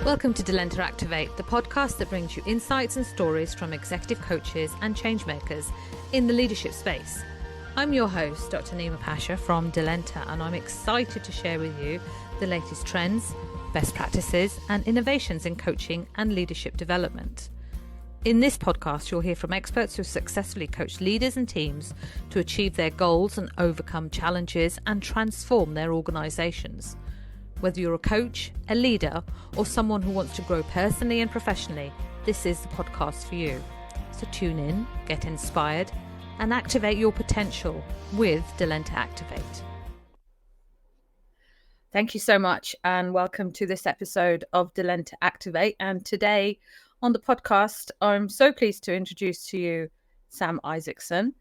Welcome to Delenta Activate, the podcast that brings you insights and stories from executive coaches and changemakers in the leadership space. I'm your host, Dr. Naeema Pasha from Delenta, and I'm excited to share with you the latest trends, best practices, and innovations in coaching and leadership development. In this podcast, you'll hear from experts who successfully coach leaders and teams to achieve their goals and overcome challenges and transform their organizations. Whether you're a coach, a leader, or someone who wants to grow personally and professionally, this is the podcast for you. So tune in, get inspired, and activate your potential with Delenta Activate. Thank you so much, and welcome to this episode of Delenta Activate. And today on the podcast, I'm so pleased to introduce to you Sam Isaacson.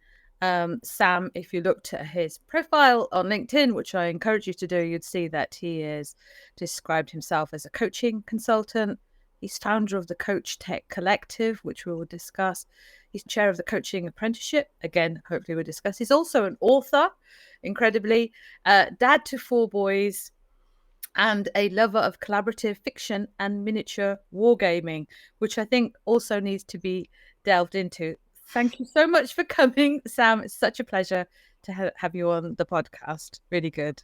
Sam, if you looked at his profile on LinkedIn, which I encourage you to do, you'd see that he is described himself as a coaching consultant. He's founder of the CoachTech Collective, which we will discuss. He's chair of the coaching apprenticeship. Again, hopefully we'll discuss. He's also an author, incredibly, dad to 4 boys, and a lover of collaborative fiction and miniature wargaming, which I think also needs to be delved into. Thank you so much for coming, Sam. It's such a pleasure to have you on the podcast. Really good.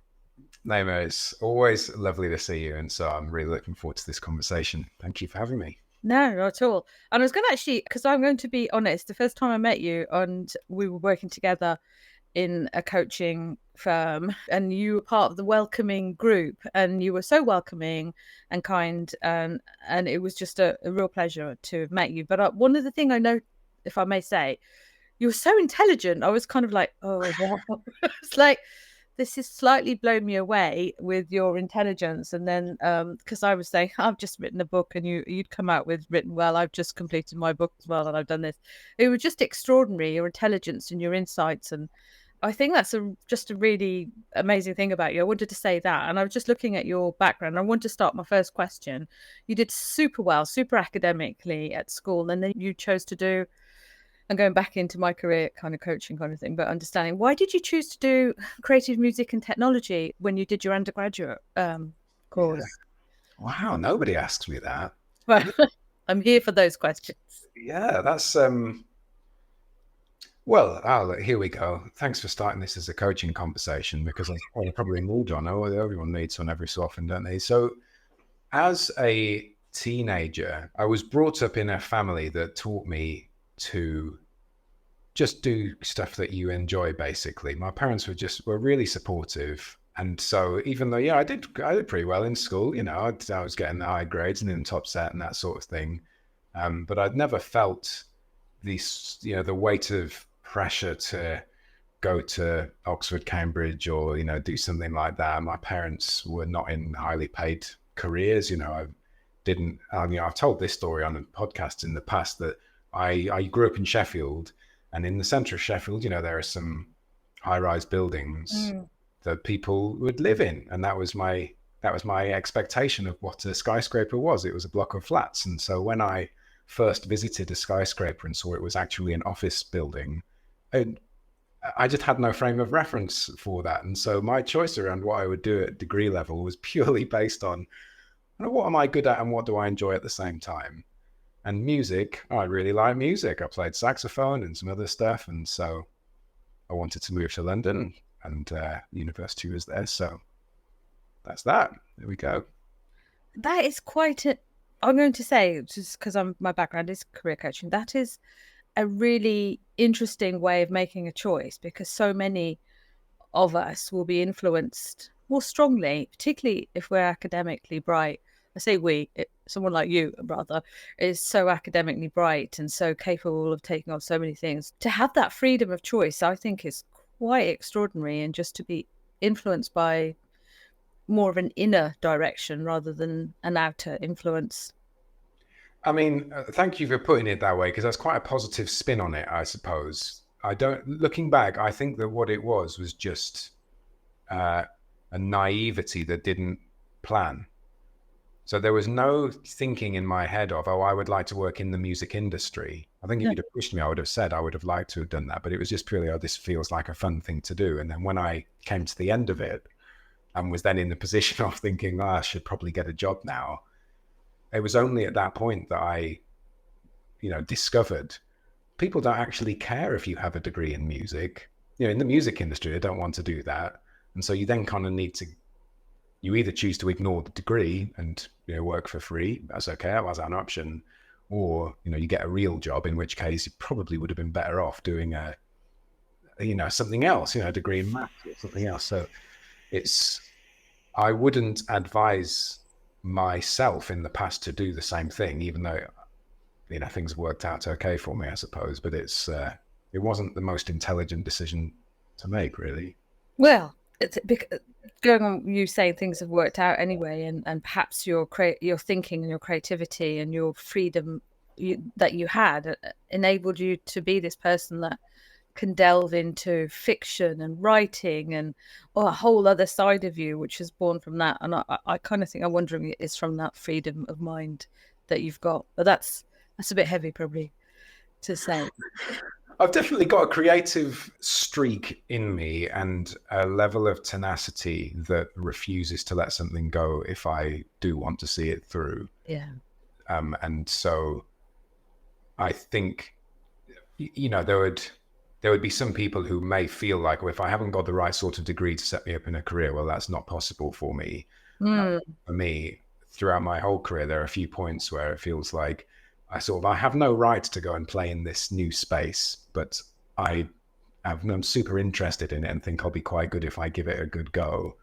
Naeema, it's always lovely to see you. And so I'm really looking forward to this conversation. Thank you for having me. No, not at all. And I was going to actually, because I'm going to be honest, the first time I met you and we were working together in a coaching firm and you were part of the welcoming group and you were so welcoming and kind and it was just a real pleasure to have met you. But one of the things I know, if I may say, you were so intelligent. I was kind of like, oh, wow. It's like, this has slightly blown me away with your intelligence. And then, because I was saying, I've just written a book and you'd come out with written, well, I've just completed my book as well. And I've done this. It was just extraordinary, your intelligence and your insights. And I think that's just a really amazing thing about you. I wanted to say that. And I was just looking at your background. I want to start my first question. You did super well, super academically at school. And then you chose to do, and going back into my career kind of coaching kind of thing, but understanding, why did you choose to do creative music and technology when you did your undergraduate course? Yeah. Wow, nobody asks me that. Well, I'm here for those questions. Yeah, that's well, here we go. Thanks for starting this as a coaching conversation, because I probably need one. Everyone needs one every so often, don't they? So as a teenager, I was brought up in a family that taught me to just do stuff that you enjoy, basically. My parents were really supportive. And so even though, I did pretty well in school, I was getting the high grades and in the top set and that sort of thing. But I'd never felt this, the weight of pressure to go to Oxford, Cambridge, or, do something like that. My parents were not in highly paid careers. I've told this story on a podcast in the past that I grew up in Sheffield, and in the centre of Sheffield, there are some high-rise buildings that people would live in, and that was my expectation of what a skyscraper was. It was a block of flats, and so when I first visited a skyscraper and saw it was actually an office building, I just had no frame of reference for that, and so my choice around what I would do at degree level was purely based on what am I good at and what do I enjoy at the same time. And music, I really like music. I played saxophone and some other stuff. And so I wanted to move to London, and university was there. So that's that. There we go. That is I'm going to say, just because my background is career coaching, that is a really interesting way of making a choice, because so many of us will be influenced more strongly, particularly if we're academically bright. I say someone like you, rather, is so academically bright and so capable of taking on so many things. To have that freedom of choice, I think, is quite extraordinary, and just to be influenced by more of an inner direction rather than an outer influence. I mean, thank you for putting it that way, because that's quite a positive spin on it, I suppose. Looking back, I think that what it was just a naivety that didn't plan. So there was no thinking in my head of, I would like to work in the music industry. I think if you'd have pushed me, I would have said I would have liked to have done that. But it was just purely, this feels like a fun thing to do. And then when I came to the end of it and was then in the position of thinking, I should probably get a job now, it was only at that point that I, discovered people don't actually care if you have a degree in music. In the music industry, they don't want to do that. And so you then kind of need to, you either choose to ignore the degree and, work for free. That's okay. That was an option. Or, you get a real job, in which case you probably would have been better off doing something else, a degree in maths or something else. So I wouldn't advise myself in the past to do the same thing, even though, things worked out okay for me, I suppose. But it wasn't the most intelligent decision to make, really. Well, it's going on you saying things have worked out anyway, and perhaps your thinking and your creativity and your freedom that you had enabled you to be this person that can delve into fiction and writing and a whole other side of you, which is born from that. And I kind of think, I'm wondering, it's from that freedom of mind that you've got. But that's a bit heavy probably to say. I've definitely got a creative streak in me and a level of tenacity that refuses to let something go if I do want to see it through. Yeah. And so I think, there would be some people who may feel like, well, if I haven't got the right sort of degree to set me up in a career, well, that's not possible for me. For me, throughout my whole career, there are a few points where it feels like I have no right to go and play in this new space, but I'm super interested in it and think I'll be quite good if I give it a good go.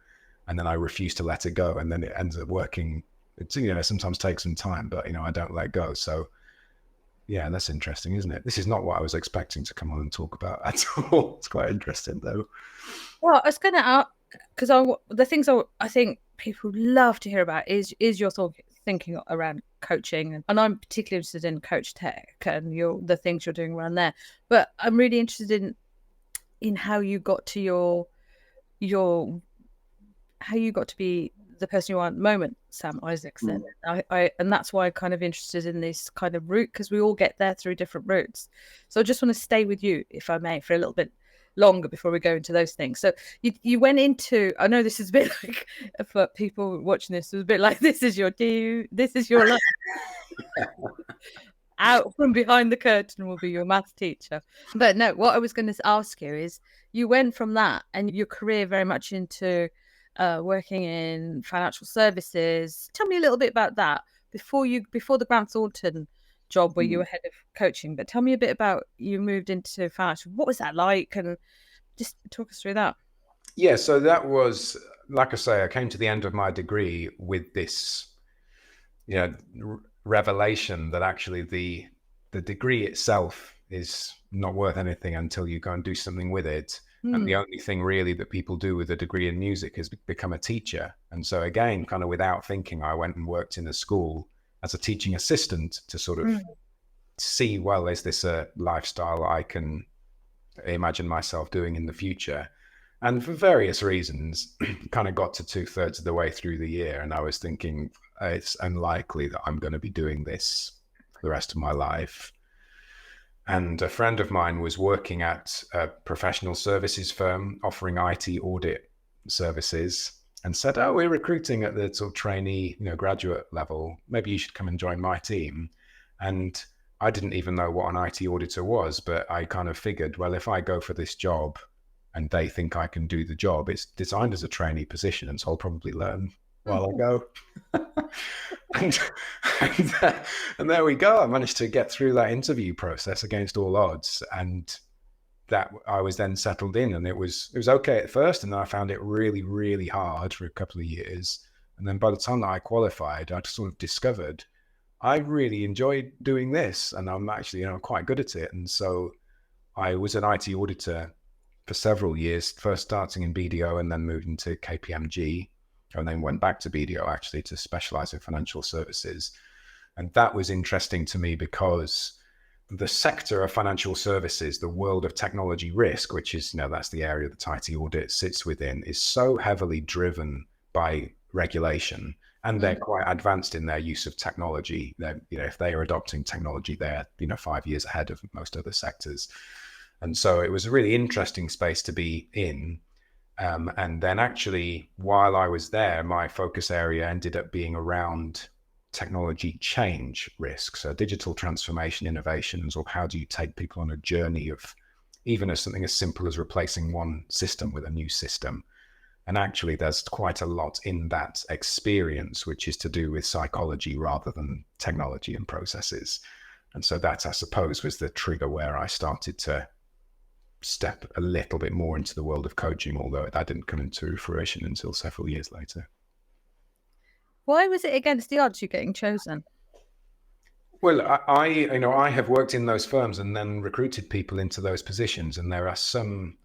And then I refuse to let it go. And then it ends up working. It's, sometimes takes some time, but, I don't let go. So yeah, that's interesting, isn't it? This is not what I was expecting to come on and talk about at all. It's quite interesting, though. Well, I was going to ask, because the things I think people love to hear about is your thinking around coaching, and I'm particularly interested in CoachTech and the things you're doing around there. But I'm really interested in how you got to how you got to be the person you are at the moment, Sam Isaacson. And that's why I'm kind of interested in this kind of route, because we all get there through different routes. So I just want to stay with you, if I may, for a little bit longer before we go into those things. So you went into, I know this is a bit like, for people watching this, it was a bit like, this is your life. Out from behind the curtain will be your maths teacher. But no, what I was going to ask you is, you went from that and your career very much into working in financial services. Tell me a little bit about that before the Grant Thornton job where you were head of coaching. But tell me a bit about, you moved into financial. What was that like? And just talk us through that. Yeah, so that was, like I say, I came to the end of my degree with this, revelation that actually the degree itself is not worth anything until you go and do something with it. And the only thing really that people do with a degree in music is become a teacher. And so again, kind of without thinking, I went and worked in a school as a teaching assistant to sort of see, well, is this a lifestyle I can imagine myself doing in the future? And for various reasons, kind of got to 2/3 of the way through the year. And I was thinking, it's unlikely that I'm going to be doing this for the rest of my life. And a friend of mine was working at a professional services firm offering IT audit services and said, oh, we're recruiting at the sort of trainee, graduate level. Maybe you should come and join my team. And I didn't even know what an IT auditor was, but I kind of figured, well, if I go for this job and they think I can do the job, it's designed as a trainee position, and so I'll probably learn while I go. and there we go. I managed to get through that interview process against all odds, and that I was then settled in, and it was okay at first, and then I found it really, really hard for a couple of years. And then by the time that I qualified, I sort of discovered I really enjoyed doing this, and I'm actually, quite good at it. And so I was an IT auditor for several years, first starting in BDO and then moved into KPMG, and then went back to BDO actually to specialize in financial services. And that was interesting to me because the sector of financial services, the world of technology risk, which is, that's the area that IT audit sits within, is so heavily driven by regulation. And they're quite advanced in their use of technology. If they are adopting technology, they're 5 years ahead of most other sectors. And so it was a really interesting space to be in. And then actually, while I was there, my focus area ended up being around technology change risks, so digital transformation innovations, or how do you take people on a journey of even as something as simple as replacing one system with a new system. And actually, there's quite a lot in that experience, which is to do with psychology rather than technology and processes. And so that, I suppose, was the trigger where I started to step a little bit more into the world of coaching, although that didn't come into fruition until several years later. Why was it against the odds you getting chosen? Well, I have worked in those firms and then recruited people into those positions, and there are some,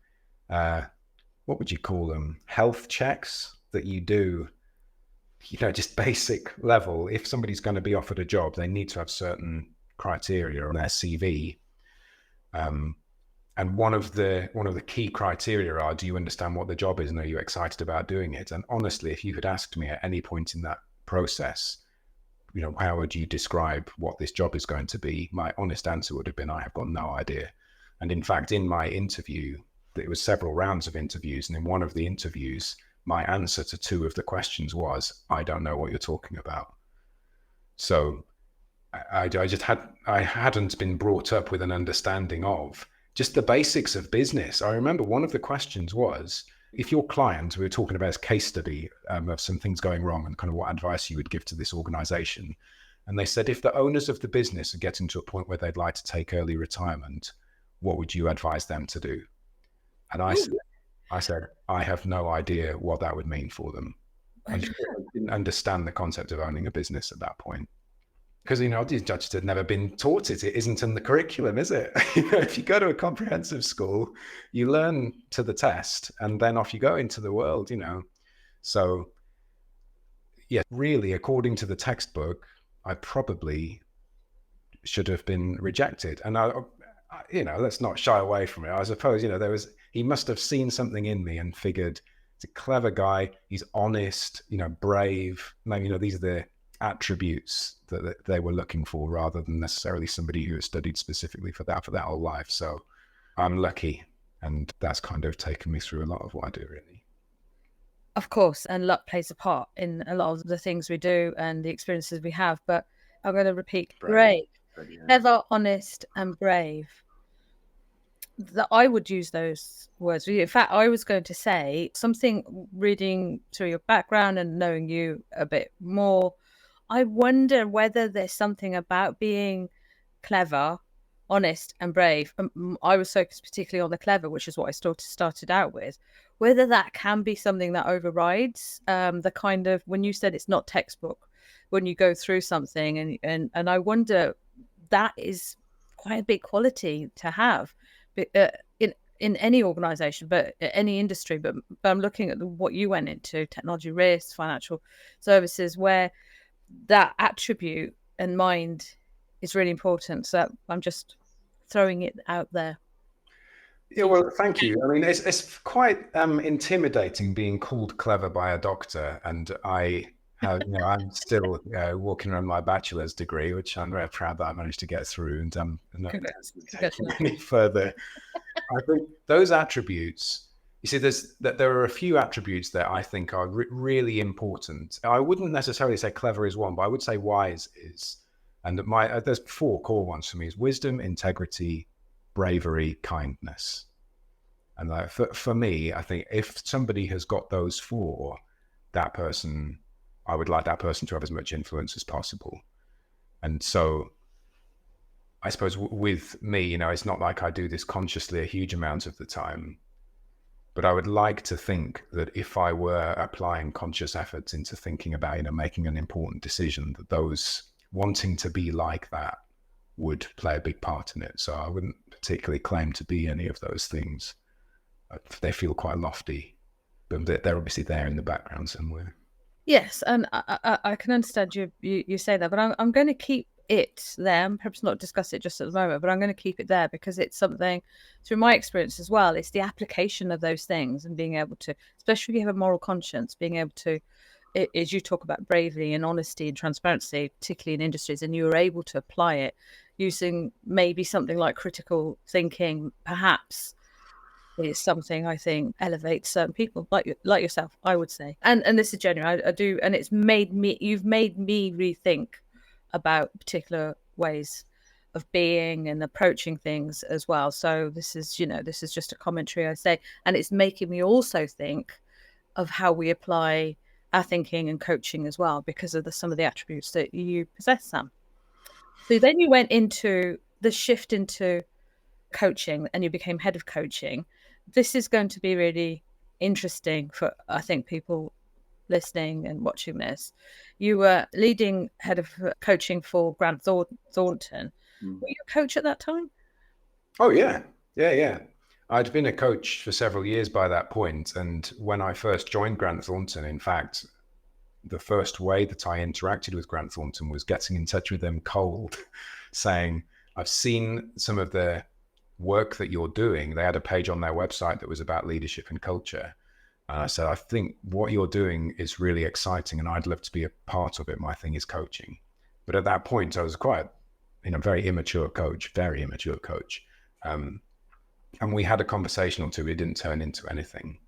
what would you call them, health checks that you do, just basic level. If somebody's going to be offered a job, they need to have certain criteria on their CV. And one of the key criteria are, do you understand what the job is and are you excited about doing it? And honestly, if you had asked me at any point in that process, how would you describe what this job is going to be? My honest answer would have been, I have got no idea. And in fact, in my interview, it was several rounds of interviews. And in one of the interviews, my answer to two of the questions was, I don't know what you're talking about. So I hadn't been brought up with an understanding of just the basics of business. I remember one of the questions was, if your client, we were talking about a case study of some things going wrong and kind of what advice you would give to this organization. And they said, if the owners of the business are getting to a point where they'd like to take early retirement, what would you advise them to do? And I said, I have no idea what that would mean for them. I just didn't understand the concept of owning a business at that point. Because, these judges had never been taught it. It isn't in the curriculum, is it? If you go to a comprehensive school, you learn to the test and then off you go into the world, So, yeah, really, according to the textbook, I probably should have been rejected. And, let's not shy away from it. I suppose, he must have seen something in me and figured he's a clever guy. He's honest, brave. These are the attributes that they were looking for rather than necessarily somebody who has studied specifically for that whole life. So I'm lucky, and that's kind of taken me through a lot of what I do, really. Of course, and luck plays a part in a lot of the things we do and the experiences we have, but I'm going to repeat brave. Clever, honest and brave. That I would use those words. In fact, I was going to say something, reading through your background and knowing you a bit more, I wonder whether there's something about being clever, honest and brave. I was focused particularly on the clever, which is what I started out with, whether that can be something that overrides the kind of, when you said it's not textbook, when you go through something, and I wonder, that is quite a big quality to have in any organization, but any industry. But I'm looking at what you went into, technology risks, financial services, where that attribute and mind is really important. So I'm just throwing it out there. Yeah, well, thank you. I mean, it's quite intimidating being called clever by a doctor, and I'm still walking around my bachelor's degree, which I'm very proud that I managed to get through, and not any further. I think those attributes. You see, there are a few attributes that I think are really important. I wouldn't necessarily say clever is one, but I would say wise is. And there's 4 core ones for me: is wisdom, integrity, bravery, kindness. And for me, I think if somebody has got those 4, I would like that person to have as much influence as possible. And so I suppose with me, it's not like I do this consciously a huge amount of the time, but I would like to think that if I were applying conscious efforts into thinking about, making an important decision, that those wanting to be like that would play a big part in it. So I wouldn't particularly claim to be any of those things. They feel quite lofty, but they're obviously there in the background somewhere. Yes, and I can understand you say that, but I'm going to keep it there, perhaps not discuss it just at the moment, but I'm going to keep it there because it's something, through my experience as well, it's the application of those things and being able to, especially if you have a moral conscience, being able to, as you talk about bravery and honesty and transparency, particularly in industries, and you are able to apply it using maybe something like critical thinking, perhaps is something I think elevates certain people like yourself, I would say. And this is genuine. I do, and you've made me rethink about particular ways of being and approaching things as well. So this is just a commentary I say, and it's making me also think of how we apply our thinking and coaching as well, because of some of the attributes that you possess, Sam. So then you went into the shift into coaching and you became head of coaching. This is going to be really interesting for, I think, people listening and watching this. You were leading head of coaching for Grant Thornton. Were you a coach at that time? Oh, yeah. Yeah. I'd been a coach for several years by that point. And when I first joined Grant Thornton, in fact, the first way that I interacted with Grant Thornton was getting in touch with them cold, saying, I've seen some of the work that you're doing. They had a page on their website that was about leadership and culture. And I said, I think what you're doing is really exciting and I'd love to be a part of it. My thing is coaching. But at that point, I was quite, very immature coach. And we had a conversation or two. It didn't turn into anything.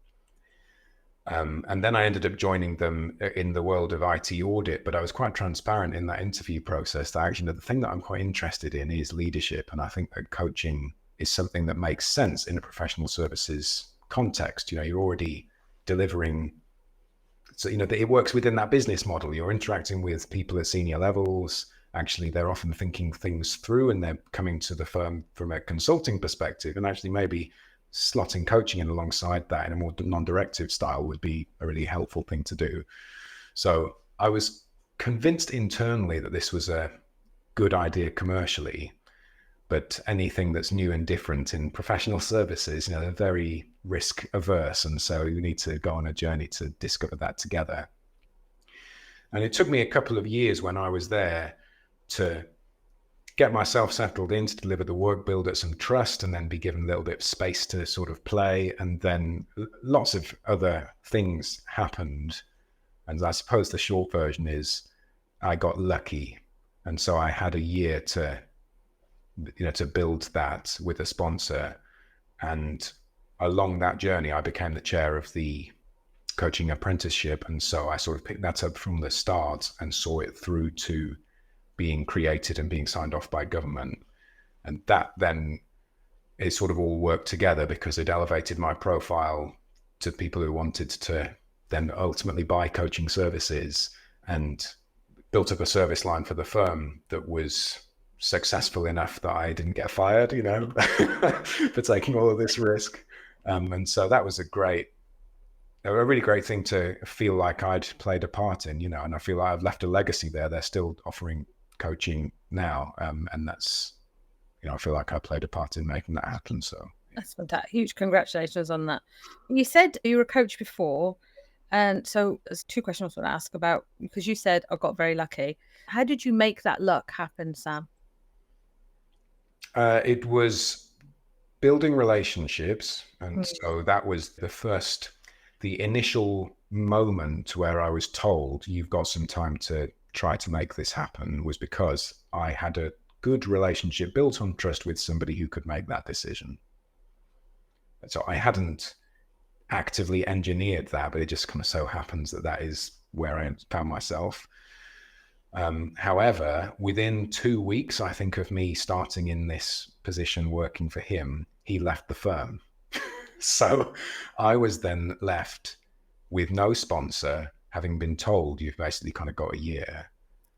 And then I ended up joining them in the world of IT audit, but I was quite transparent in that interview process that actually the thing that I'm quite interested in is leadership. And I think that coaching is something that makes sense in a professional services context. You're already delivering. So, it works within that business model. You're interacting with people at senior levels. Actually, they're often thinking things through and they're coming to the firm from a consulting perspective, and actually maybe slotting coaching in alongside that in a more non-directive style would be a really helpful thing to do. So I was convinced internally that this was a good idea commercially, but anything that's new and different in professional services, they're very risk averse. And so you need to go on a journey to discover that together. And it took me a couple of years when I was there to get myself settled in, to deliver the work, build up some trust, and then be given a little bit of space to sort of play. And then lots of other things happened. And I suppose the short version is I got lucky. And so I had a year to build that with a sponsor. And along that journey, I became the chair of the coaching apprenticeship. And so I sort of picked that up from the start and saw it through to being created and being signed off by government. And that then it sort of all worked together because it elevated my profile to people who wanted to then ultimately buy coaching services, and built up a service line for the firm that was successful enough that I didn't get fired, for taking all of this risk. And so that was a really great thing to feel like I'd played a part in, and I feel like I've left a legacy there. They're still offering coaching now, and that's, I feel like I played a part in making that happen. So that's fantastic. Huge congratulations on that. You said you were a coach before, and so there's two questions I want to ask about, because you said I got very lucky. How did you make that luck happen, Sam? It was building relationships, and so that was the initial moment where I was told you've got some time to try to make this happen, was because I had a good relationship built on trust with somebody who could make that decision. So I hadn't actively engineered that, but it just kind of so happens that is where I found myself. However, within 2 weeks, I think, of me starting in this position working for him, he left the firm. So I was then left with no sponsor, having been told you've basically kind of got a year.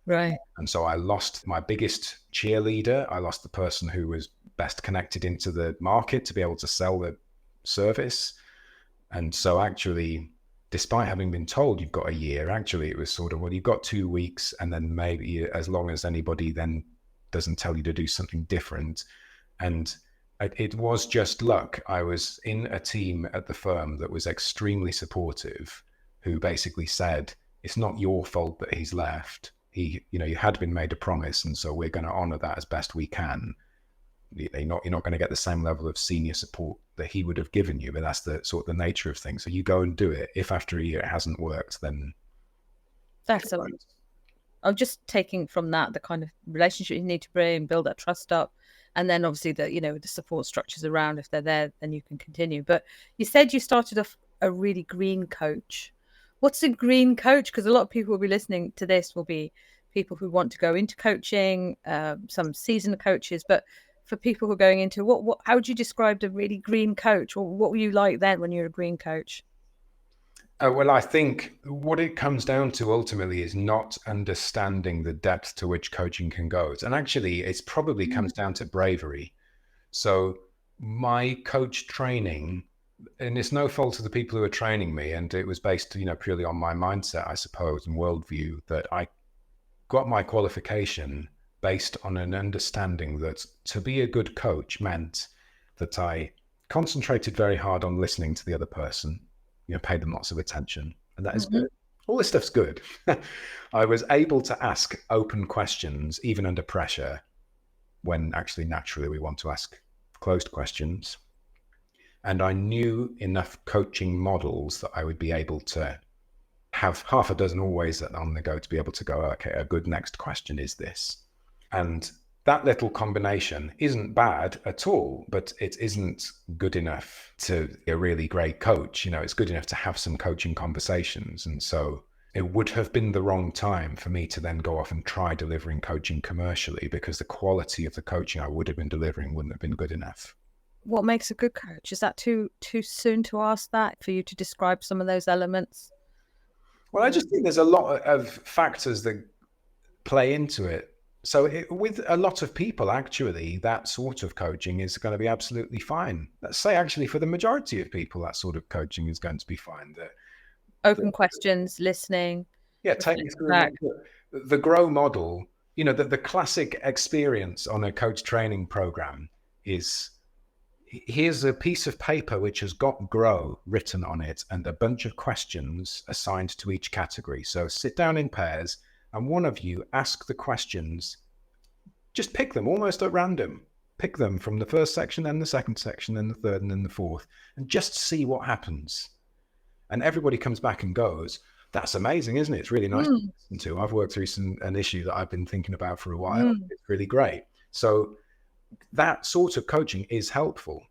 Right. And so I lost my biggest cheerleader. I lost the person who was best connected into the market to be able to sell the service. And so actually, despite having been told you've got a year, actually it was sort of, well, you've got 2 weeks, and then maybe as long as anybody then doesn't tell you to do something different. And it was just luck. I was in a team at the firm that was extremely supportive, who basically said, it's not your fault that he's left. You had been made a promise, and so we're going to honor that as best we can. You're not going to get the same level of senior support that he would have given you, but that's the sort of the nature of things. So you go and do it. If after a year it hasn't worked, then I'm just taking from that the kind of relationship you need to bring, build that trust up, And then obviously the support structures around, if they're there, then you can continue. But you said you started off a really green coach. What's a green coach? Because a lot of people will be listening to this will be people who want to go into coaching, some seasoned coaches, but for people who are going into how would you describe a really green coach, or what were you like then when you were a green coach? Well, I think what it comes down to ultimately is not understanding the depth to which coaching can go. And actually, it's probably comes down to bravery. So my coach training, and it's no fault of the people who are training me, and it was based, purely on my mindset, I suppose, and worldview, that I got my qualification based on an understanding that to be a good coach meant that I concentrated very hard on listening to the other person, paid them lots of attention, and that is good. All this stuff's good. I was able to ask open questions, even under pressure, when actually naturally we want to ask closed questions. And I knew enough coaching models that I would be able to have half a dozen always on the go to be able to go, okay, a good next question is this. And that little combination isn't bad at all, but it isn't good enough to be a really great coach. It's good enough to have some coaching conversations. And so it would have been the wrong time for me to then go off and try delivering coaching commercially, because the quality of the coaching I would have been delivering wouldn't have been good enough. What makes a good coach? Is that too soon to ask that, for you to describe some of those elements? Well, I just think there's a lot of factors that play into it. So with a lot of people, actually, that sort of coaching is going to be absolutely fine. Let's say, actually, for the majority of people, that sort of coaching is going to be fine. Open questions, listening. Yeah, take me through the GROW model. The classic experience on a coach training program is, here's a piece of paper which has got GROW written on it and a bunch of questions assigned to each category. So sit down in pairs, and one of you ask the questions. Just pick them almost at random. Pick them from the first section, then the second section, then the third, and then the fourth, and just see what happens. And everybody comes back and goes, that's amazing, isn't it? It's really nice to listen to. I've worked through an issue that I've been thinking about for a while. It's really great. So that sort of coaching is helpful.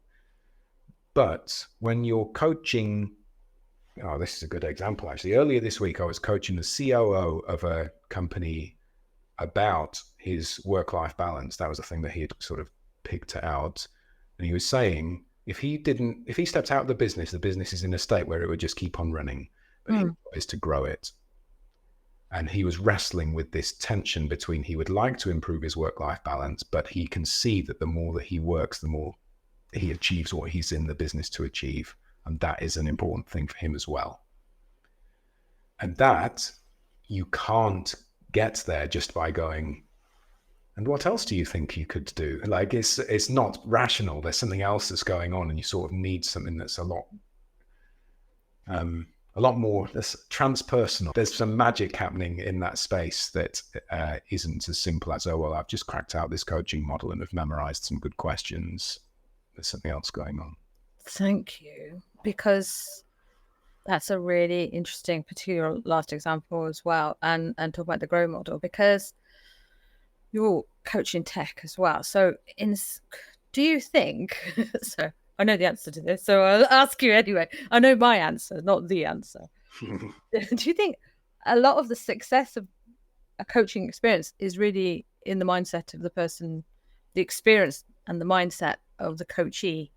But when you're coaching, this is a good example, actually. Earlier this week, I was coaching the COO of a company about his work-life balance. That was a thing that he had sort of picked out. And he was saying, if he stepped out of the business is in a state where it would just keep on running, but he is to grow it. And he was wrestling with this tension between, he would like to improve his work-life balance, but he can see that the more that he works, the more he achieves what he's in the business to achieve. And that is an important thing for him as well. And that you can't get there just by going, and what else do you think you could do? Like, it's not rational. There's something else that's going on, and you sort of need something that's a lot more that's transpersonal. There's some magic happening in that space that isn't as simple as, oh, well, I've just cracked out this coaching model and have memorized some good questions. There's something else going on. Thank you, because that's a really interesting, particular last example as well, and talk about the GROW model, because you're coaching tech as well. So do you think, so I know the answer to this, so I'll ask you anyway. I know my answer, not the answer. Do you think a lot of the success of a coaching experience is really in the mindset of the person, the experience and the mindset of the coachee?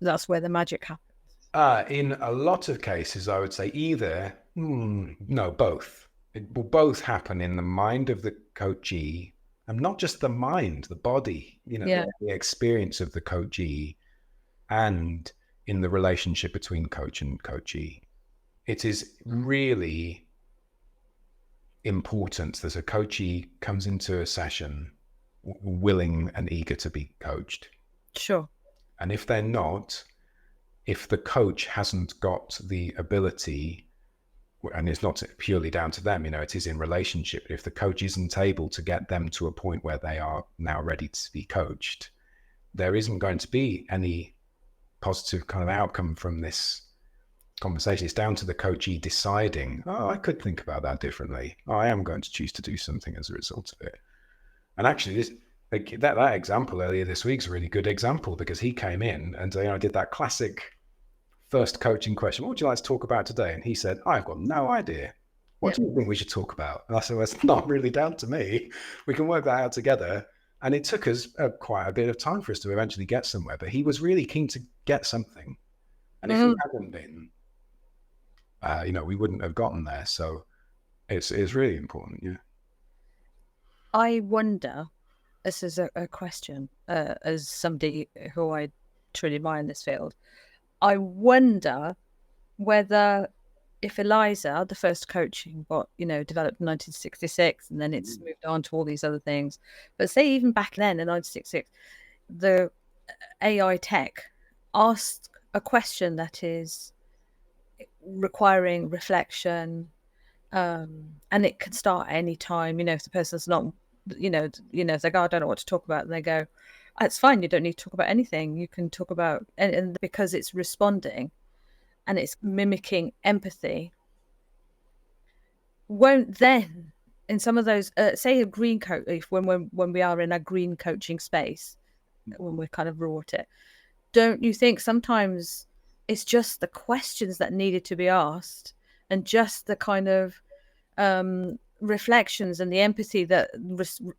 That's where the magic happens. In a lot of cases, I would say either, no, both. It will both happen in the mind of the coachee, and not just the mind, the body, the experience of the coachee, and in the relationship between coach and coachee. It is really important that a coachee comes into a session willing and eager to be coached. Sure. And if they're not, if the coach hasn't got the ability, and it's not purely down to them, it is in relationship. If the coach isn't able to get them to a point where they are now ready to be coached, there isn't going to be any positive kind of outcome from this conversation. It's down to the coachee deciding, I could think about that differently. I am going to choose to do something as a result of it. And actually, Like that example earlier this week's a really good example, because he came in and did that classic first coaching question. What would you like to talk about today? And he said, I've got no idea. What do you think we should talk about? And I said, well, it's not really down to me. We can work that out together. And it took us quite a bit of time for us to eventually get somewhere. But he was really keen to get something. And if he hadn't been, we wouldn't have gotten there. So it's really important. Yeah. I wonder, this is a question, as somebody who I truly admire in this field, I wonder whether if Eliza, the first coaching bot, developed in 1966, and then it's moved on to all these other things, but say even back then in 1966, the AI tech asked a question that is requiring reflection, and it can start at any time. If the person's not, if they go, I don't know what to talk about, and they go, it's fine, you don't need to talk about anything. You can talk about, and because it's responding and it's mimicking empathy, won't then in some of those, say a green coach, when we are in a green coaching space, when we're kind of raw at it, don't you think sometimes it's just the questions that needed to be asked and just the kind of reflections and the empathy, that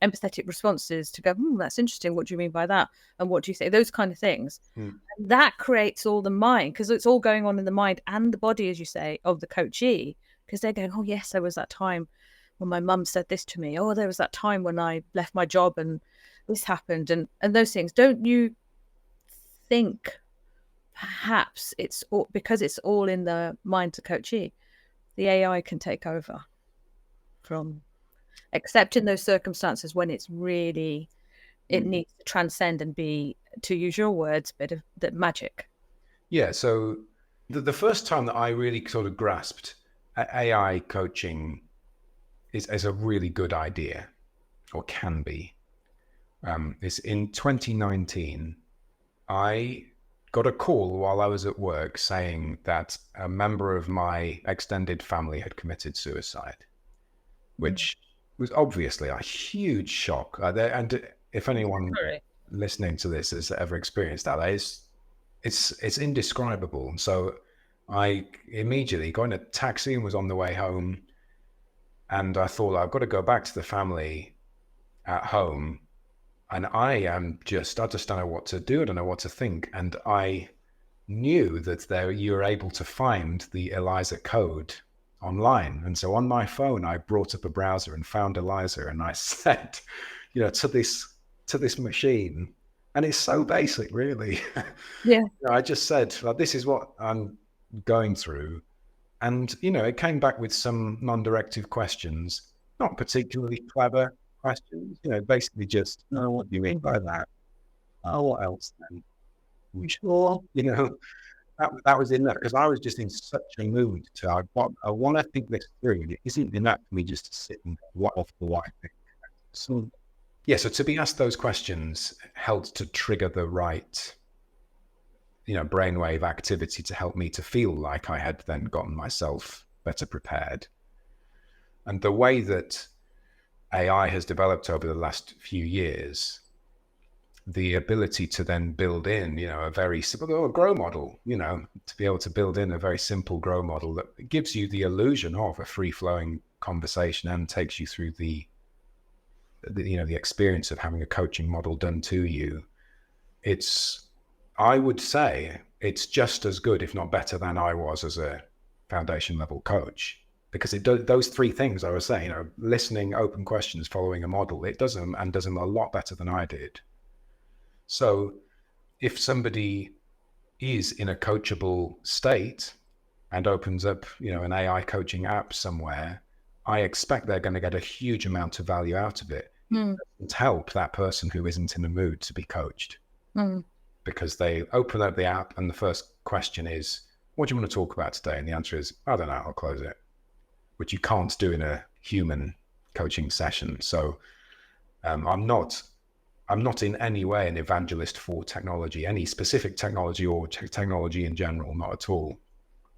empathetic responses to go, that's interesting, what do you mean by that, and what do you say, those kind of things. That creates all the mind, because it's all going on in the mind and the body, as you say, of the coachee, because they're going, oh yes, there was that time when my mum said this to me, oh there was that time when I left my job and this happened, and those things. Don't you think perhaps it's all, because it's all in the mind of coachee, the AI can take over from, except in those circumstances when it's really, it needs to transcend and be, to use your words, a bit of the magic. Yeah. So the first time that I really sort of grasped AI coaching is a really good idea, or can be, is in 2019. I got a call while I was at work saying that a member of my extended family had committed suicide, which was obviously a huge shock. And if anyone listening to this has ever experienced that, it's indescribable. So I immediately got in a taxi and was on the way home. And I thought, I've got to go back to the family at home. And I just don't know what to do. I don't know what to think. And I knew that you were able to find the Eliza code online. And so on my phone, I brought up a browser and found Eliza, and I said, to this machine, and it's so basic, really. Yeah. I just said, well, this is what I'm going through. And, it came back with some non-directive questions, not particularly clever questions, basically just, oh, what do you mean by that? Oh, what else then? We sure, that was enough, because I was just in such a mood to, I want to think this through. It isn't enough for me just to sit and what off the white thing. So, yeah, so to be asked those questions helped to trigger the right, brainwave activity to help me to feel like I had then gotten myself better prepared. And the way that AI has developed over the last few years, the ability to then build in, a very simple grow model, to be able to build in a very simple grow model that gives you the illusion of a free-flowing conversation and takes you through the experience of having a coaching model done to you. I would say it's just as good, if not better, than I was as a foundation level coach, because it does those three things I was saying, listening, open questions, following a model. It does them, and does them a lot better than I did. So if somebody is in a coachable state and opens up, an AI coaching app somewhere, I expect they're going to get a huge amount of value out of it. It doesn't help that person who isn't in the mood to be coached, because they open up the app and the first question is, what do you want to talk about today? And the answer is, I don't know, I'll close it, which you can't do in a human coaching session. So I'm not in any way an evangelist for technology, any specific technology or technology in general, not at all,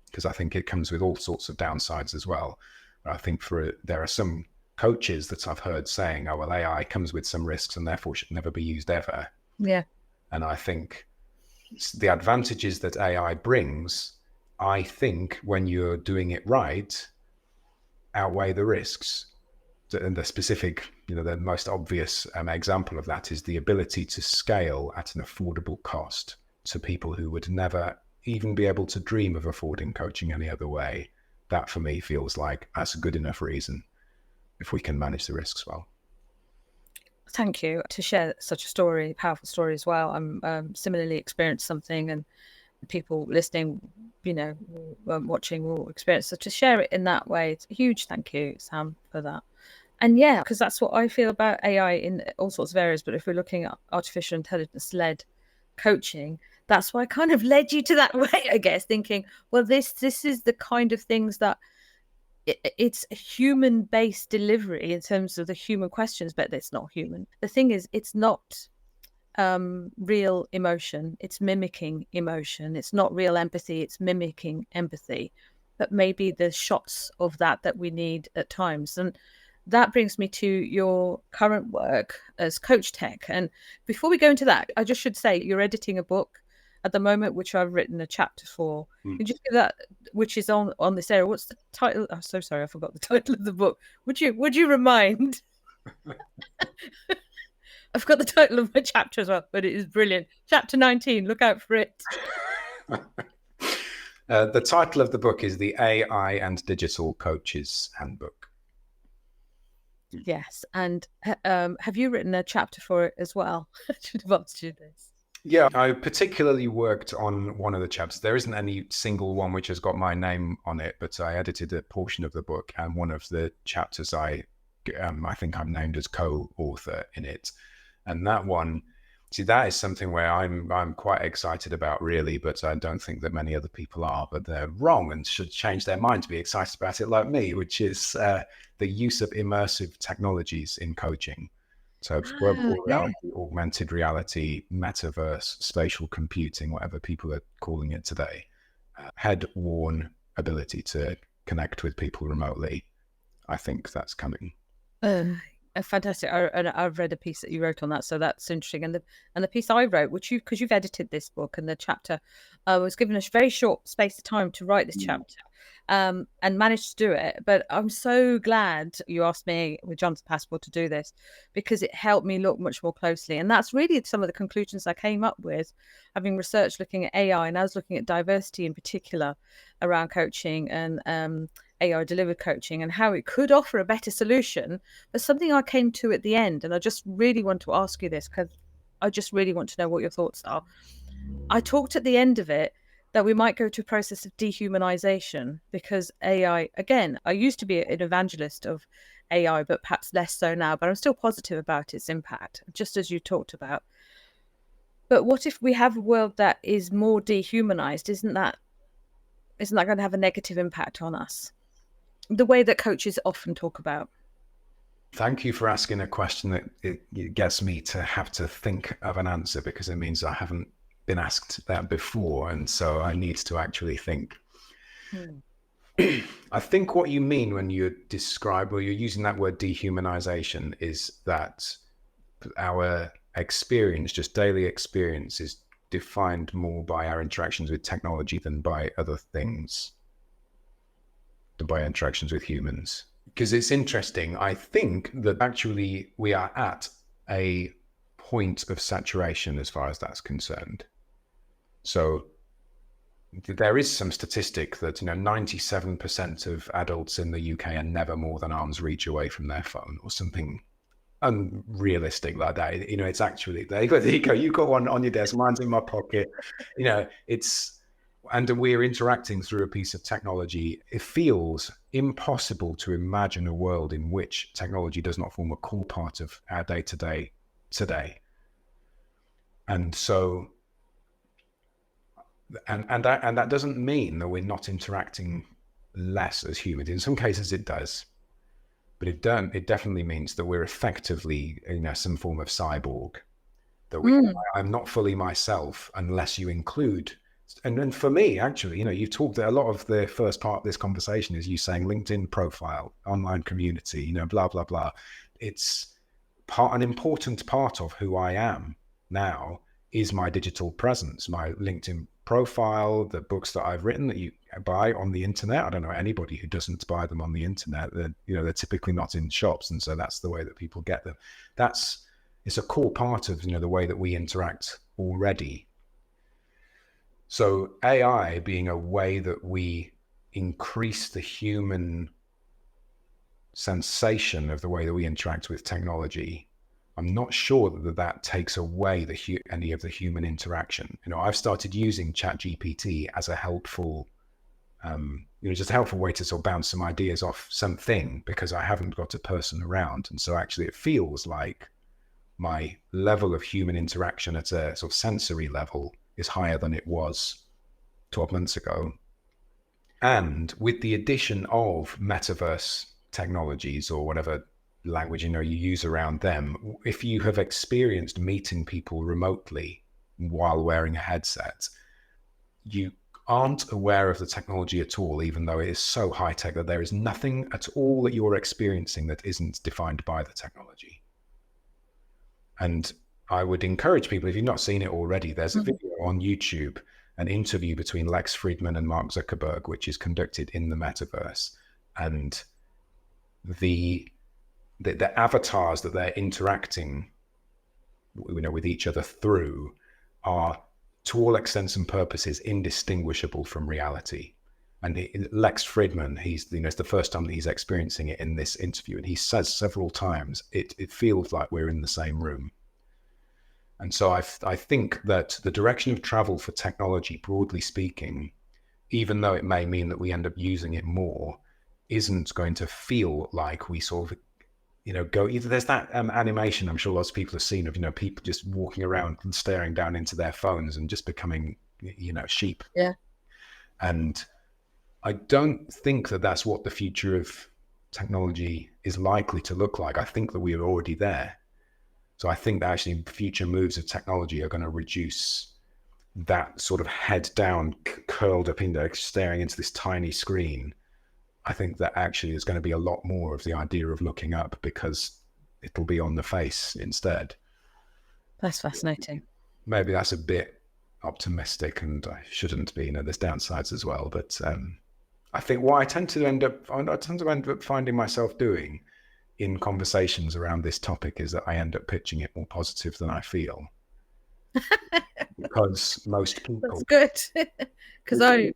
because I think it comes with all sorts of downsides as well. I think there are some coaches that I've heard saying, oh, well, AI comes with some risks and therefore should never be used ever. Yeah. And I think the advantages that AI brings, I think when you're doing it right, outweigh the risks. And the specific, the most obvious example of that is the ability to scale at an affordable cost to people who would never even be able to dream of affording coaching any other way. That for me feels like that's a good enough reason if we can manage the risks well. Thank you to share such a story, powerful story as well. I'm similarly experienced something, and people listening, watching will experience. So to share it in that way, it's a huge thank you, Sam, for that. And yeah, because that's what I feel about AI in all sorts of areas. But if we're looking at artificial intelligence-led coaching, that's why I kind of led you to that way, I guess, thinking, well, this is the kind of things that it's human-based delivery in terms of the human questions, but it's not human. The thing is, it's not real emotion. It's mimicking emotion. It's not real empathy. It's mimicking empathy. But maybe the shots of that we need at times. And that brings me to your current work as CoachTech. And before we go into that, I just should say you're editing a book at the moment, which I've written a chapter for. Could you give that, which is on this area? What's the title? I'm so sorry, I forgot the title of the book. Would you remind? I've got the title of my chapter as well, but it is brilliant. Chapter 19. Look out for it. The title of the book is The AI and Digital Coaches Handbook. Yes. And have you written a chapter for it as well? I should have asked you this. Yeah, I particularly worked on one of the chapters. There isn't any single one which has got my name on it, but I edited a portion of the book, and one of the chapters I think I'm named as co-author in it. And that one, see, that is something where I'm quite excited about, really, but I don't think that many other people are. But they're wrong and should change their mind to be excited about it like me, which is the use of immersive technologies in coaching. So virtual reality, augmented reality, metaverse, spatial computing, whatever people are calling it today. Head-worn ability to connect with people remotely. I think that's coming. Fantastic. I've read a piece that you wrote on that, so that's interesting. And the piece I wrote, because you've edited this book, and the chapter was given a very short space of time to write this chapter, and managed to do it. But I'm so glad you asked me with Jonathan Passport to do this, because it helped me look much more closely. And that's really some of the conclusions I came up with, having researched looking at AI, and I was looking at diversity in particular around coaching and AI delivered coaching, and how it could offer a better solution. But something I came to at the end, and I just really want to ask you this, because I just really want to know what your thoughts are. I talked at the end of it that we might go to a process of dehumanization, because AI, again, I used to be an evangelist of AI, but perhaps less so now, but I'm still positive about its impact, just as you talked about. But what if we have a world that is more dehumanized? Isn't that going to have a negative impact on us? The way that coaches often talk about. Thank you for asking a question that it gets me to have to think of an answer, because it means I haven't been asked that before, and so I need to actually think. I think what you mean when you describe, or you're using that word dehumanization, is that our experience, just daily experience, is defined more by our interactions with technology than by other things, than by interactions with humans. Because it's interesting, I think that actually we are at a point of saturation as far as that's concerned. So there is some statistic that 97% of adults in the UK are never more than arm's reach away from their phone, or something unrealistic like that. It's actually there you go. You got one on your desk, mine's in my pocket. And we're interacting through a piece of technology. It feels impossible to imagine a world in which technology does not form a core part of our day-to-day today. And so, and that doesn't mean that we're not interacting less as humans. In some cases it does, but it definitely means that we're effectively some form of cyborg. That I'm not fully myself unless you include And then for me, actually, you've talked a lot of the first part of this conversation is you saying LinkedIn profile, online community, blah, blah, blah. It's an important part of who I am now is my digital presence, my LinkedIn profile, the books that I've written that you buy on the internet. I don't know anybody who doesn't buy them on the internet. They're typically not in shops. And so that's the way that people get them. It's a core part of, the way that we interact already. So AI being a way that we increase the human sensation of the way that we interact with technology, I'm not sure that takes away any of the human interaction. I've started using ChatGPT as a helpful, just a helpful way to sort of bounce some ideas off something because I haven't got a person around. And so actually it feels like my level of human interaction at a sort of sensory level is higher than it was 12 months ago. And with the addition of metaverse technologies or whatever language you use around them, if you have experienced meeting people remotely while wearing a headset, you aren't aware of the technology at all, even though it is so high tech that there is nothing at all that you're experiencing that isn't defined by the technology. And I would encourage people, if you've not seen it already, there's a video on YouTube, an interview between Lex Fridman and Mark Zuckerberg, which is conducted in the metaverse. And the avatars that they're interacting with each other through are, to all extents and purposes, indistinguishable from reality. And Lex Fridman, it's the first time that he's experiencing it in this interview, and he says several times, it feels like we're in the same room. And so I think that the direction of travel for technology, broadly speaking, even though it may mean that we end up using it more, isn't going to feel like we sort of, go either. There's that animation I'm sure lots of people have seen of, people just walking around and staring down into their phones and just becoming, sheep. Yeah. And I don't think that that's what the future of technology is likely to look like. I think that we are already there. So I think that actually future moves of technology are going to reduce that sort of head down, curled up staring into this tiny screen. I think that actually there's going to be a lot more of the idea of looking up because it'll be on the face instead. That's fascinating. Maybe that's a bit optimistic and I shouldn't be, there's downsides as well. But I think what I tend to end up finding myself doing in conversations around this topic is that I end up pitching it more positive than I feel. Because most people... That's good. Because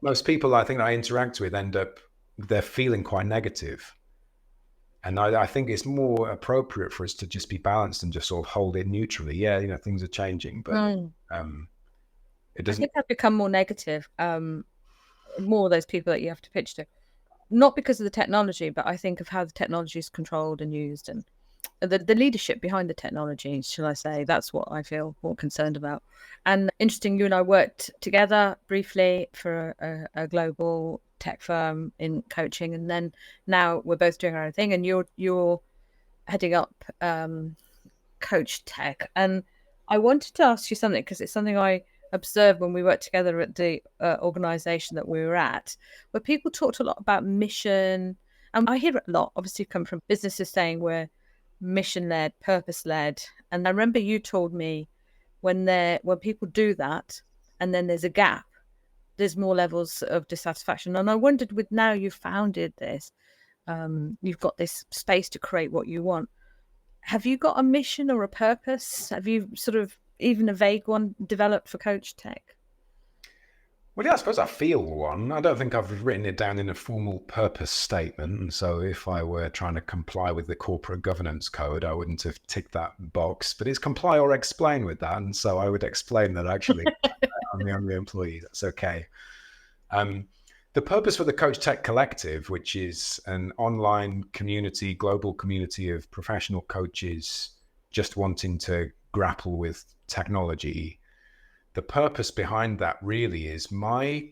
most people I think I interact with they're feeling quite negative. And I think it's more appropriate for us to just be balanced and just sort of hold it neutrally. Yeah, things are changing, but it doesn't... I think I've become more negative. More of those people that you have to pitch to. Not because of the technology, but I think of how the technology is controlled and used and the leadership behind the technology, shall I say. That's what I feel more concerned about. And interesting, you and I worked together briefly for a global tech firm in coaching, and then now we're both doing our own thing, and you're heading up CoachTech. And I wanted to ask you something because it's something I observed when we worked together at the organization that we were at, where people talked a lot about mission. And I hear it a lot, obviously come from businesses saying we're mission-led, purpose-led. And I remember you told me when people do that and then there's a gap, there's more levels of dissatisfaction. And I wondered, with now you've founded this, you've got this space to create what you want. Have you got a mission or a purpose? Have you sort of even a vague one developed for CoachTech? Well, yeah, I suppose I feel one. I don't think I've written it down in a formal purpose statement. And so if I were trying to comply with the corporate governance code, I wouldn't have ticked that box. But it's comply or explain with that. And so I would explain that actually I'm the only employee. That's okay. The purpose for the CoachTech Collective, which is an online community, global community of professional coaches just wanting to grapple with technology, the purpose behind that really is, my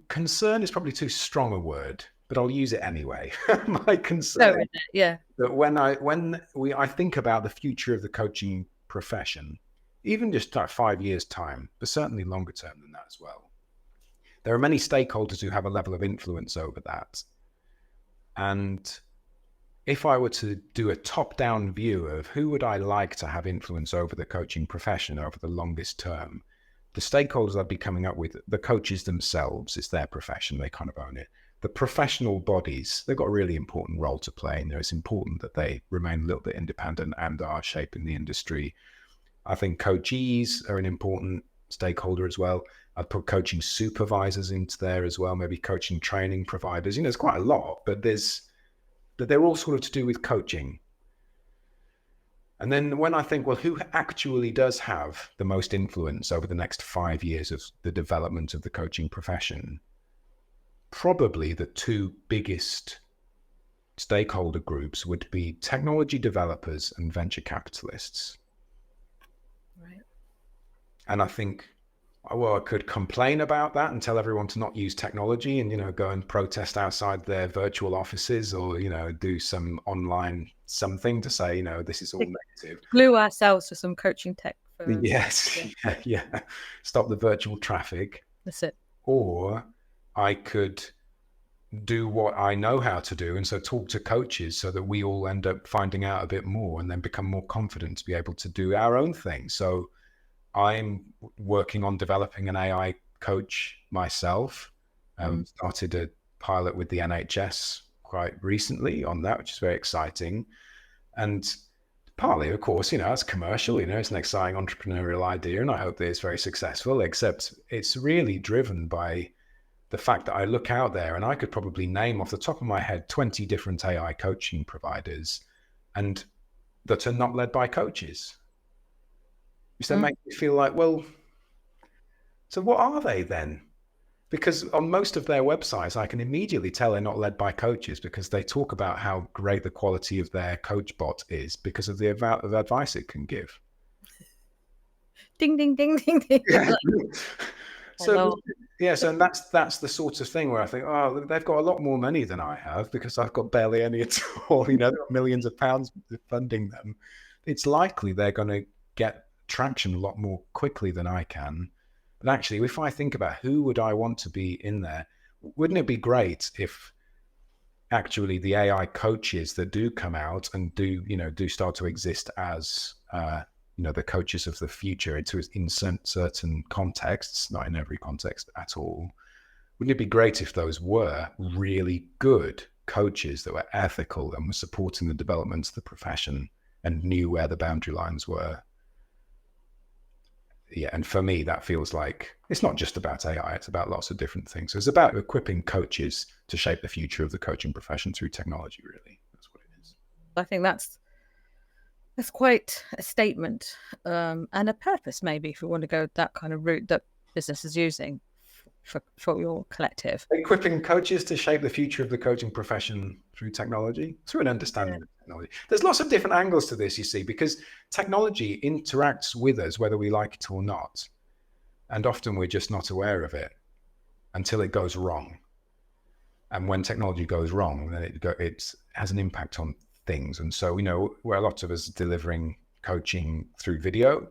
concern is probably too strong a word, but I'll use it anyway. My concern that when I think about the future of the coaching profession even just like 5 years' time, but certainly longer term than that as well. There are many stakeholders who have a level of influence over that. And if I were to do a top-down view of who would I like to have influence over the coaching profession over the longest term, the stakeholders I'd be coming up with, the coaches themselves, it's their profession, they kind of own it. The professional bodies, they've got a really important role to play, and it's important that they remain a little bit independent and are shaping the industry. I think coachees are an important stakeholder as well. I'd put coaching supervisors into there as well, maybe coaching training providers. There's quite a lot, but they're all sort of to do with coaching. And then when I think, well, who actually does have the most influence over the next 5 years of the development of the coaching profession? Probably the two biggest stakeholder groups would be technology developers and venture capitalists. Right. And I think, well, I could complain about that and tell everyone to not use technology and, go and protest outside their virtual offices or, do some online something to say, this is all negative. Glue ourselves to some coaching tech firms. Yes. Yeah. Stop the virtual traffic. That's it. Or I could do what I know how to do. And so talk to coaches so that we all end up finding out a bit more and then become more confident to be able to do our own thing. So I'm working on developing an AI coach myself. Started a pilot with the NHS quite recently on that, which is very exciting. And partly, of course, it's commercial, it's an exciting entrepreneurial idea, and I hope that it's very successful, except it's really driven by the fact that I look out there and I could probably name off the top of my head 20 different AI coaching providers and that are not led by coaches. Which then makes me feel like, well, so what are they then? Because on most of their websites, I can immediately tell they're not led by coaches because they talk about how great the quality of their coach bot is because of the amount of advice it can give. Ding, ding, ding, ding, ding. Yeah. So that's the sort of thing where I think, oh, they've got a lot more money than I have because I've got barely any at all. There are millions of pounds funding them. It's likely they're going to get traction a lot more quickly than I can. But actually, if I think about who would I want to be in there, wouldn't it be great if actually the AI coaches that do come out and do start to exist as the coaches of the future in certain contexts, not in every context at all. Wouldn't it be great if those were really good coaches that were ethical and were supporting the development of the profession and knew where the boundary lines were? Yeah, and for me, that feels like it's not just about AI, it's about lots of different things. So it's about equipping coaches to shape the future of the coaching profession through technology, really. That's what it is. I think that's quite a statement and a purpose, maybe, if we want to go that kind of route that business is using for your collective. Equipping coaches to shape the future of the coaching profession through technology, through an understanding of technology. There's lots of different angles to this, you see, because technology interacts with us whether we like it or not. And often we're just not aware of it until it goes wrong. And when technology goes wrong, then it has an impact on things. And so, where a lot of us are delivering coaching through video,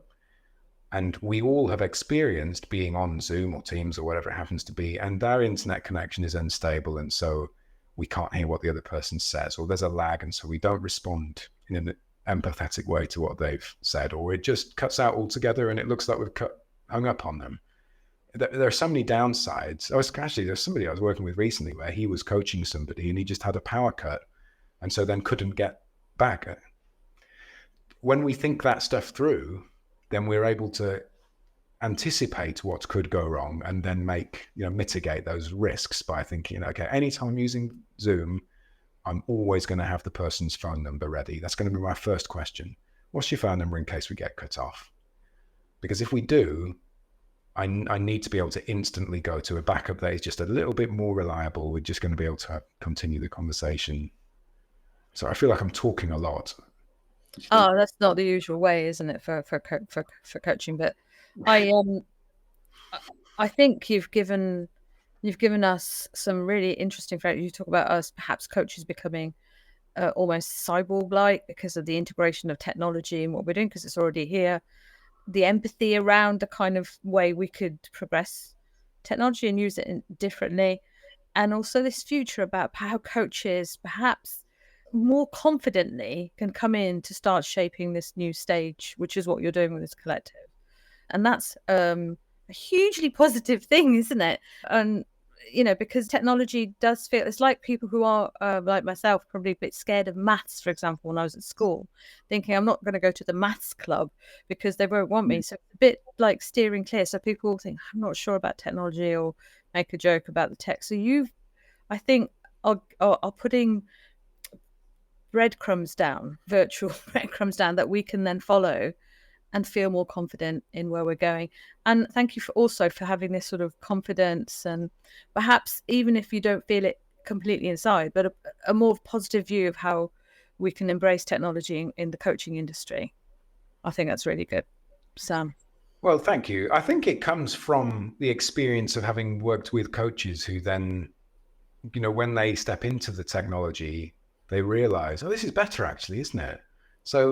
and we all have experienced being on Zoom or Teams or whatever it happens to be, and our internet connection is unstable. And so we can't hear what the other person says, or there's a lag. And so we don't respond in an empathetic way to what they've said, or it just cuts out altogether and it looks like we've hung up on them. There are so many downsides. There's somebody I was working with recently where he was coaching somebody and he just had a power cut and so then couldn't get back. When we think that stuff through, then we're able to anticipate what could go wrong and then mitigate those risks by thinking, okay, anytime I'm using Zoom, I'm always going to have the person's phone number ready. That's going to be my first question. What's your phone number in case we get cut off? Because if we do, I need to be able to instantly go to a backup that is just a little bit more reliable. We're just going to be able to continue the conversation. So I feel like I'm talking a lot. Oh, that's not the usual way, isn't it, for coaching? But I think you've given us some really interesting facts. You talk about us perhaps coaches becoming almost cyborg-like because of the integration of technology and what we're doing because it's already here. the empathy around the kind of way we could progress technology and use it differently. And also this future about how coaches perhaps more confidently can come in to start shaping this new stage, which is what you're doing with this collective. And that's a hugely positive thing, isn't it? And, because technology does feel, it's like people who are like myself, probably a bit scared of maths, for example, when I was at school, thinking I'm not going to go to the maths club because they won't want me. So it's a bit like steering clear. So people think, I'm not sure about technology, or make a joke about the tech. So I think, are putting breadcrumbs down, virtual breadcrumbs down, that we can then follow and feel more confident in where we're going. And thank you for having this sort of confidence, and perhaps even if you don't feel it completely inside, but a more positive view of how we can embrace technology in the coaching industry. I think that's really good, Sam. Well, thank you. I think it comes from the experience of having worked with coaches who then, when they step into the technology, they realize, oh, this is better actually, isn't it? So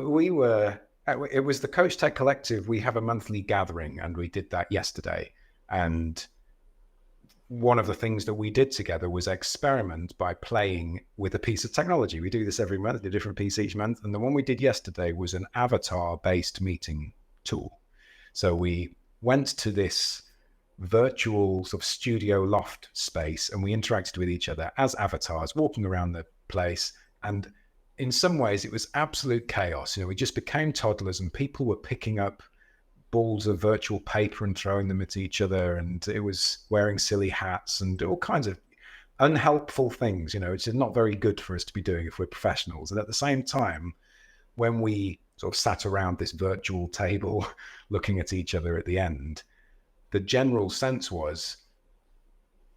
it was the CoachTech Collective. We have a monthly gathering, and we did that yesterday. And one of the things that we did together was experiment by playing with a piece of technology. We do this every month, a different piece each month. And the one we did yesterday was an avatar-based meeting tool. So we went to this virtual sort of studio loft space, and we interacted with each other as avatars, walking around the place. And in some ways, it was absolute chaos. We just became toddlers, and people were picking up balls of virtual paper and throwing them at each other. And it was wearing silly hats and all kinds of unhelpful things. It's not very good for us to be doing if we're professionals. And at the same time, when we sort of sat around this virtual table looking at each other at the end, the general sense was,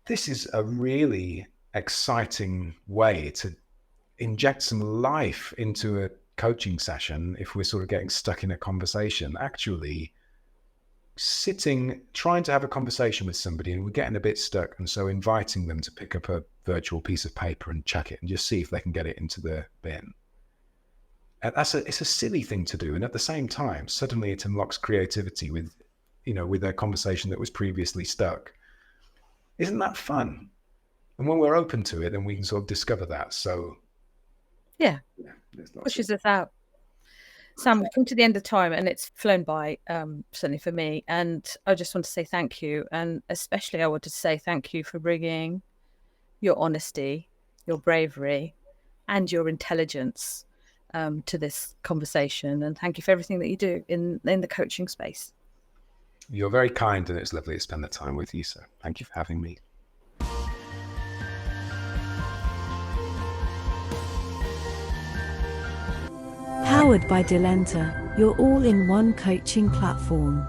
this is a really exciting way to inject some life into a coaching session. If we're sort of getting stuck in a conversation, actually sitting, trying to have a conversation with somebody, and we're getting a bit stuck, and so inviting them to pick up a virtual piece of paper and chuck it and just see if they can get it into the bin. And it's a silly thing to do, and at the same time, suddenly it unlocks creativity with a conversation that was previously stuck. Isn't that fun? And when we're open to it, then we can sort of discover that. So yeah, pushes us out. Sam, we've come to the end of time, and it's flown by, certainly for me. And I just want to say thank you. And especially I want to say thank you for bringing your honesty, your bravery, and your intelligence to this conversation. And thank you for everything that you do in the coaching space. You're very kind, and it's lovely to spend the time with you. So thank you for having me. Powered by Delenta, your all-in-one coaching platform.